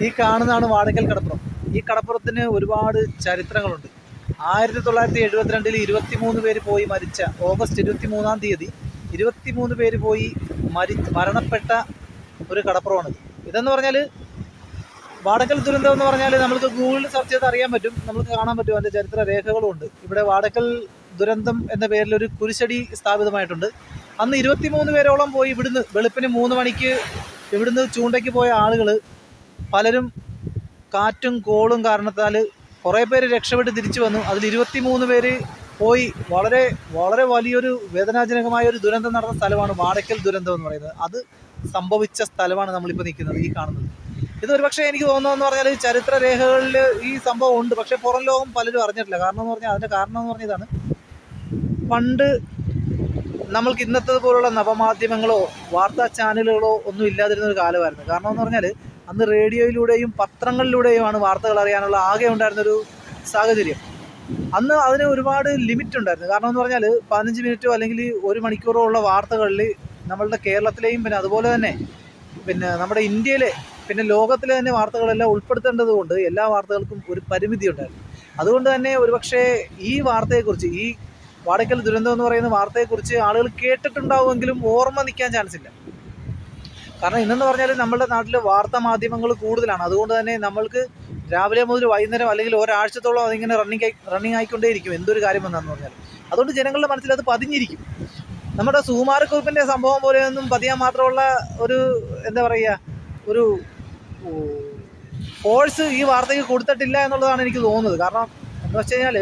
ഈ കാണുന്നതാണ് വാടക്കൽ കടപ്പുറം. ഈ കടപ്പുറത്തിന് ഒരുപാട് ചരിത്രങ്ങളുണ്ട്. 1972 23 പേര് പോയി മരിച്ച, ഓഗസ്റ്റ് 23 തീയതി 23 പേര് പോയി മരണപ്പെട്ട ഒരു കടപ്പുറമാണിത്. ഇതെന്ന് പറഞ്ഞാൽ വാടക്കൽ ദുരന്തം എന്ന് പറഞ്ഞാൽ നമുക്ക് ഗൂഗിളിൽ സെർച്ച് ചെയ്ത് അറിയാൻ പറ്റും, നമുക്ക് കാണാൻ പറ്റും, അതിൻ്റെ ചരിത്ര രേഖകളും ഉണ്ട്. ഇവിടെ വാടക്കൽ ദുരന്തം എന്ന പേരിൽ ഒരു കുരിശടി സ്ഥാപിതമായിട്ടുണ്ട്. അന്ന് 23 പേരോളം പോയി ഇവിടുന്ന് വെളുപ്പിന് 3 മണിക്ക് ഇവിടുന്ന് ചൂണ്ടയ്ക്ക് പോയ ആളുകൾ പലരും കാറ്റും കോളും കാരണത്താൽ കുറേ പേര് രക്ഷപ്പെട്ട് തിരിച്ചു വന്നു. അതിൽ 23 പേര് പോയി വളരെ വളരെ വലിയൊരു വേദനാജനകമായ ഒരു ദുരന്തം നടന്ന സ്ഥലമാണ് വാടക്കൽ ദുരന്തം എന്ന് പറയുന്നത്. അത് സംഭവിച്ച സ്ഥലമാണ് നമ്മളിപ്പോൾ നിൽക്കുന്നത്, ഈ കാണുന്നത്. ഇതൊരു പക്ഷേ എനിക്ക് തോന്നുന്നതെന്ന് പറഞ്ഞാൽ ചരിത്ര രേഖകളിൽ ഈ സംഭവം ഉണ്ട്, പക്ഷേ പുറം ലോകം പലരും അറിഞ്ഞിട്ടില്ല. കാരണം എന്ന് പറഞ്ഞാൽ അതിൻ്റെ കാരണം എന്ന് പറഞ്ഞതാണ്, പണ്ട് നമ്മൾക്ക് ഇന്നത്തെ പോലുള്ള നവമാധ്യമങ്ങളോ വാർത്താ ചാനലുകളോ ഒന്നും ഇല്ലാതിരുന്ന ഒരു കാലമായിരുന്നു. കാരണം എന്ന് പറഞ്ഞാൽ അന്ന് റേഡിയോയിലൂടെയും പത്രങ്ങളിലൂടെയുമാണ് വാർത്തകൾ അറിയാനുള്ള ആകെ ഉണ്ടായിരുന്നൊരു സാഹചര്യം. അന്ന് അതിന് ഒരുപാട് ലിമിറ്റ് ഉണ്ടായിരുന്നു. കാരണം എന്ന് പറഞ്ഞാൽ 15 മിനിറ്റോ അല്ലെങ്കിൽ 1 മണിക്കൂറോ ഉള്ള വാർത്തകളിൽ നമ്മളുടെ കേരളത്തിലെയും അതുപോലെ തന്നെ നമ്മുടെ ഇന്ത്യയിലെ ലോകത്തിലെ തന്നെ വാർത്തകളെല്ലാം ഉൾപ്പെടുത്തേണ്ടത് കൊണ്ട് എല്ലാ വാർത്തകൾക്കും ഒരു പരിമിതി ഉണ്ടായിരുന്നു. അതുകൊണ്ട് തന്നെ ഒരുപക്ഷെ ഈ വാർത്തയെക്കുറിച്ച്, ഈ വാടക്കൽ ദുരന്തം എന്ന് പറയുന്ന വാർത്തയെക്കുറിച്ച് ആളുകൾ കേട്ടിട്ടുണ്ടാവുമെങ്കിലും ഓർമ്മ നിൽക്കാൻ ചാൻസ് ഇല്ല. കാരണം ഇന്നെന്ന് പറഞ്ഞാൽ നമ്മുടെ നാട്ടിൽ വാർത്താ മാധ്യമങ്ങൾ കൂടുതലാണ്. അതുകൊണ്ട് തന്നെ നമ്മൾക്ക് രാവിലെ മുതൽ വൈകുന്നേരം അല്ലെങ്കിൽ ഒരാഴ്ചത്തോളം അതിങ്ങനെ റണ്ണിങ് ആയിക്കൊണ്ടേയിരിക്കും എന്തൊരു കാര്യം വന്നാന്ന് പറഞ്ഞാൽ. അതുകൊണ്ട് ജനങ്ങളുടെ മനസ്സിൽ അത് പതിഞ്ഞിരിക്കും. നമ്മുടെ സുകുമാരക്കുറുപ്പിൻ്റെ സംഭവം പോലെയൊന്നും പതിയാൻ മാത്രമുള്ള ഒരു ഒരു ഫോഴ്സ് ഈ വാർത്തയ്ക്ക് കൊടുത്തിട്ടില്ല എന്നുള്ളതാണ് എനിക്ക് തോന്നുന്നത്. കാരണം എന്ന് വെച്ച് കഴിഞ്ഞാൽ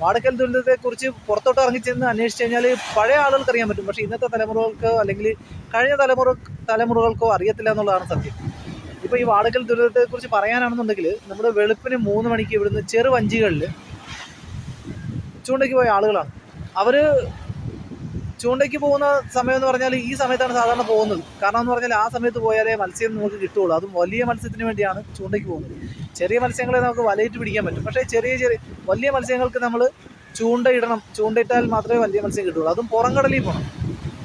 വാടക്കൽ ദുരന്തത്തെക്കുറിച്ച് പുറത്തോട്ട് ഇറങ്ങിച്ചെന്ന് അന്വേഷിച്ച് കഴിഞ്ഞാൽ പഴയ ആളുകൾക്ക് അറിയാൻ പറ്റും, പക്ഷേ ഇന്നത്തെ തലമുറകൾക്കോ അല്ലെങ്കിൽ കഴിഞ്ഞ തലമുറകൾക്കോ അറിയത്തില്ല എന്നുള്ളതാണ് സത്യം. ഇപ്പോൾ ഈ വാടക്കൽ ദുരന്തത്തെക്കുറിച്ച് പറയാനാണെന്നുണ്ടെങ്കിൽ നമ്മുടെ വെളുപ്പിന് 3 മണിക്ക് ഇവിടുന്ന് ചെറുവഞ്ചികളിൽ ചൂണ്ടയ്ക്ക് പോയ ആളുകളാണ്. അവർ ചൂണ്ടയ്ക്ക് പോകുന്ന സമയം എന്ന് പറഞ്ഞാൽ ഈ സമയത്താണ് സാധാരണ പോകുന്നത്. കാരണം എന്ന് പറഞ്ഞാൽ ആ സമയത്ത് പോയാലേ മത്സ്യം നമുക്ക് കിട്ടുകയുള്ളൂ. അതും വലിയ മത്സ്യത്തിന് വേണ്ടിയാണ് ചൂണ്ടയ്ക്ക് പോകുന്നത്. ചെറിയ മത്സ്യങ്ങളെ നമുക്ക് വലയിട്ട് പിടിക്കാൻ പറ്റും, പക്ഷേ വലിയ മത്സ്യങ്ങൾക്ക് നമ്മൾ ചൂണ്ടയിട്ടാൽ മാത്രമേ വലിയ മത്സ്യം കിട്ടുകയുള്ളൂ. അതും പുറംകടലിൽ പോകണം.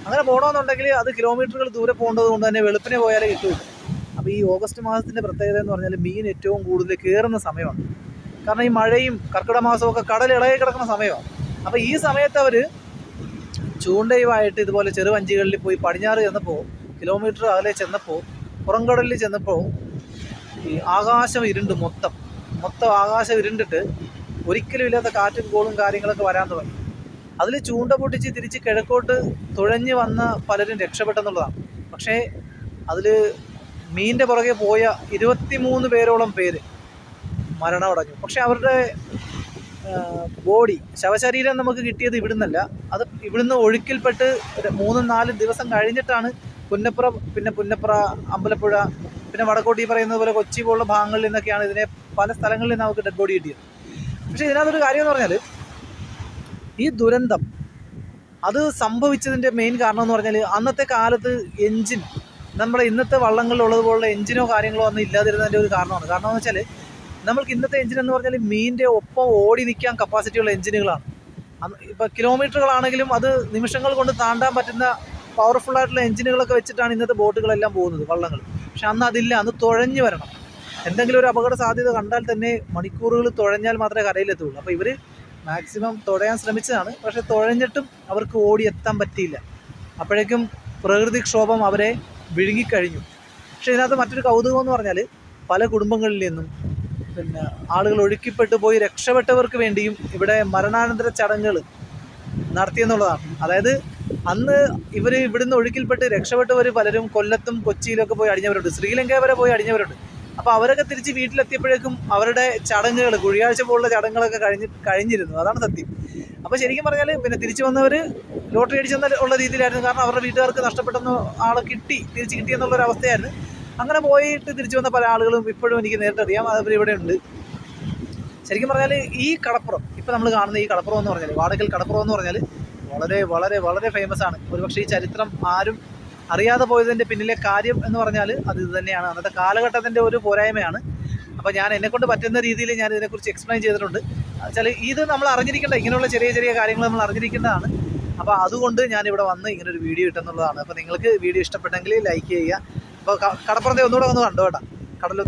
അങ്ങനെ പോകണമെന്നുണ്ടെങ്കിൽ അത് കിലോമീറ്ററുകൾ ദൂരെ പോകേണ്ടത് കൊണ്ട് തന്നെ വെളുപ്പിനെ പോയാലേ കിട്ടുകയുള്ളൂ. അപ്പോൾ ഈ ഓഗസ്റ്റ് മാസത്തിൻ്റെ പ്രത്യേകത എന്ന് പറഞ്ഞാൽ മീൻ ഏറ്റവും കൂടുതൽ കയറുന്ന സമയമാണ്. കാരണം ഈ മഴയും കർക്കിടക മാസമൊക്കെ കടൽ ഇളകി കിടക്കുന്ന സമയമാണ്. അപ്പോൾ ഈ സമയത്ത് അവർ ചൂണ്ടയുമായിട്ട് ഇതുപോലെ ചെറുവഞ്ചികളിൽ പോയി പടിഞ്ഞാറ് ചെന്നപ്പോൾ, കിലോമീറ്റർ അകലെ ചെന്നപ്പോൾ, പുറംകടലിൽ ചെന്നപ്പോൾ ഈ ആകാശം ഇരുണ്ട്, മൊത്തം ആകാശം ഇരുണ്ടിട്ട് ഒരിക്കലും ഇല്ലാത്ത കാറ്റും കോളും കാര്യങ്ങളൊക്കെ വരാൻ തുടങ്ങി. അതിൽ ചൂണ്ട പൊട്ടിച്ച് തിരിച്ച് കിഴക്കോട്ട് തുഴഞ്ഞ് വന്ന പലരും രക്ഷപ്പെട്ടെന്നുള്ളതാണ്. പക്ഷേ അതിൽ മീനിൻ്റെ പുറകെ പോയ 23 പേരോളം പേര് മരണമടഞ്ഞു. പക്ഷേ അവരുടെ ബോഡി, ശവശരീരം നമുക്ക് കിട്ടിയത് ഇവിടുന്നല്ല. അത് ഇവിടുന്ന് ഒഴുക്കിൽപ്പെട്ട് 3-4 ദിവസം കഴിഞ്ഞിട്ടാണ് പുന്നപ്ര, അമ്പലപ്പുഴ, വടക്കോട്ട് ഈ പറയുന്നത് പോലെ കൊച്ചി പോലുള്ള ഭാഗങ്ങളിൽ നിന്നൊക്കെയാണ് ഇതിനെ പല സ്ഥലങ്ങളിൽ നിന്ന് നമുക്ക് ഡെഡ് ബോഡി കിട്ടിയത്. പക്ഷേ ഇതിനകത്തൊരു കാര്യം എന്ന് പറഞ്ഞാൽ ഈ ദുരന്തം അത് സംഭവിച്ചതിൻ്റെ മെയിൻ കാരണം എന്ന് പറഞ്ഞാൽ അന്നത്തെ കാലത്ത് എൻജിൻ, നമ്മുടെ ഇന്നത്തെ വള്ളങ്ങളിലുള്ളതുപോലുള്ള എൻജിനോ കാര്യങ്ങളോ ഒന്നും ഇല്ലാതിരുന്നതിൻ്റെ ഒരു കാരണമാണ്. കാരണം എന്ന് വെച്ചാൽ നമ്മൾക്ക് ഇന്നത്തെ എൻജിൻ എന്ന് പറഞ്ഞാൽ മീനിൻ്റെ ഒപ്പം ഓടി നിൽക്കാൻ കപ്പാസിറ്റിയുള്ള എൻജിനുകളാണ്. ഇപ്പോൾ കിലോമീറ്ററുകളാണെങ്കിലും അത് നിമിഷങ്ങൾ കൊണ്ട് താണ്ടാൻ പറ്റുന്ന പവർഫുള്ളായിട്ടുള്ള എൻജിനുകളൊക്കെ വെച്ചിട്ടാണ് ഇന്നത്തെ ബോട്ടുകളെല്ലാം പോകുന്നത്, വള്ളങ്ങൾ. പക്ഷെ അന്ന് അതില്ല, അന്ന് തുഴഞ്ഞു വരണം. എന്തെങ്കിലും ഒരു അപകട സാധ്യത കണ്ടാൽ തന്നെ മണിക്കൂറുകൾ തുഴഞ്ഞാൽ മാത്രമേ കരയിലെത്തുള്ളൂ. അപ്പോൾ ഇവർ മാക്സിമം തുഴയാൻ ശ്രമിച്ചതാണ്, പക്ഷേ തുഴഞ്ഞിട്ടും അവർക്ക് ഓടിയെത്താൻ പറ്റിയില്ല. അപ്പോഴേക്കും പ്രകൃതിക്ഷോഭം അവരെ വിഴുങ്ങിക്കഴിഞ്ഞു. പക്ഷേ ഇതിനകത്ത് മറ്റൊരു കൗതുകം എന്ന് പറഞ്ഞാൽ പല കുടുംബങ്ങളിൽ നിന്നും ആളുകൾ ഒഴുക്കിപ്പെട്ട് പോയി രക്ഷപ്പെട്ടവർക്ക് വേണ്ടിയും ഇവിടെ മരണാനന്തര ചടങ്ങുകൾ നടത്തിയെന്നുള്ളതാണ്. അതായത് അന്ന് ഇവിടുന്ന് ഒഴുക്കിൽപ്പെട്ട് രക്ഷപ്പെട്ടവർ പലരും കൊല്ലത്തും കൊച്ചിയിലൊക്കെ പോയി അടിഞ്ഞവരുണ്ട്, ശ്രീലങ്ക വരെ പോയി അടിഞ്ഞവരുണ്ട്. അപ്പോൾ അവരൊക്കെ തിരിച്ച് വീട്ടിലെത്തിയപ്പോഴേക്കും അവരുടെ ചടങ്ങുകൾ, കുഴിയാഴ്ച പോലുള്ള ചടങ്ങുകളൊക്കെ കഴിഞ്ഞിരുന്നു. അതാണ് സത്യം. അപ്പോൾ ശരിക്കും പറഞ്ഞാൽ തിരിച്ചു വന്നവർ ലോട്ടറി അടിച്ചെന്നുള്ള രീതിയിലായിരുന്നു. കാരണം അവരുടെ വീട്ടുകാർക്ക് നഷ്ടപ്പെട്ടെന്ന് ആളെ തിരിച്ച് കിട്ടിയെന്നുള്ളൊരവസ്ഥയായിരുന്നു. അങ്ങനെ പോയിട്ട് തിരിച്ചു വന്ന പല ആളുകളും ഇപ്പോഴും എനിക്ക് നേരിട്ടറിയാം, അവരിവിടെ ഉണ്ട്. ശരിക്കും പറഞ്ഞാൽ ഈ കടപ്പുറം, ഇപ്പോൾ നമ്മൾ കാണുന്ന ഈ കടപ്പുറം എന്ന് പറഞ്ഞാൽ, വാടക്കൽ കടപ്പുറം എന്ന് പറഞ്ഞാൽ വളരെ വളരെ വളരെ ഫേമസ് ആണ്. ഒരുപക്ഷെ ഈ ചരിത്രം ആരും അറിയാതെ പോയതിൻ്റെ പിന്നിലെ കാര്യം എന്ന് പറഞ്ഞാൽ അത് ഇത് തന്നെയാണ്. അന്നത്തെ കാലഘട്ടത്തിൻ്റെ ഒരു പോരായ്മയാണ്. അപ്പോൾ ഞാൻ എന്നെക്കൊണ്ട് പറ്റുന്ന രീതിയിൽ ഞാൻ ഇതിനെക്കുറിച്ച് എക്സ്പ്ലെയിൻ ചെയ്തിട്ടുണ്ട്. വെച്ചാൽ ഇത് നമ്മൾ അറിഞ്ഞിരിക്കേണ്ട, ഇങ്ങനെയുള്ള ചെറിയ കാര്യങ്ങൾ നമ്മൾ അറിഞ്ഞിരിക്കേണ്ടതാണ്. അപ്പോൾ അതുകൊണ്ട് ഞാനിവിടെ വന്ന് ഇങ്ങനൊരു വീഡിയോ ഇട്ടെന്നുള്ളതാണ്. അപ്പോൾ നിങ്ങൾക്ക് വീഡിയോ ഇഷ്ടപ്പെട്ടെങ്കിൽ ലൈക്ക് ചെയ്യുക. അപ്പോൾ കടപ്പുറത്തെ ഒന്നുകൂടെ വന്ന് കണ്ടോ കേട്ടോ, കടൽ